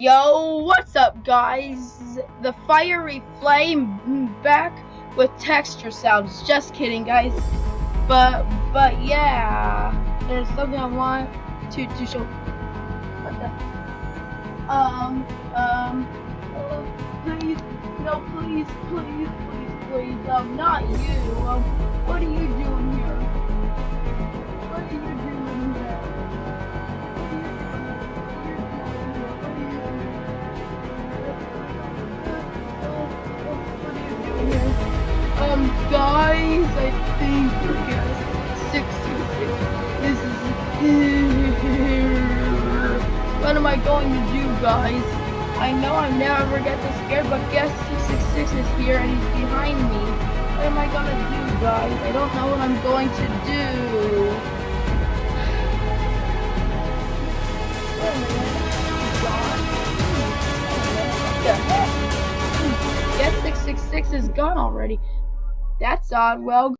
Yo, what's up, guys? The fiery flame back with texture sounds. Just kidding, guys. But yeah, there's something I want to show. What the? Please, no, please, not you. What are you doing here? What are you doing here? Guys, I think we're getting 666. This is here. What am I going to do, guys? I know I never get this scared, but guess 666 is here and he's behind me. What am I gonna do, guys? I don't know what I'm going to do. What the heck? Guess 666 is gone already. That's odd. Well,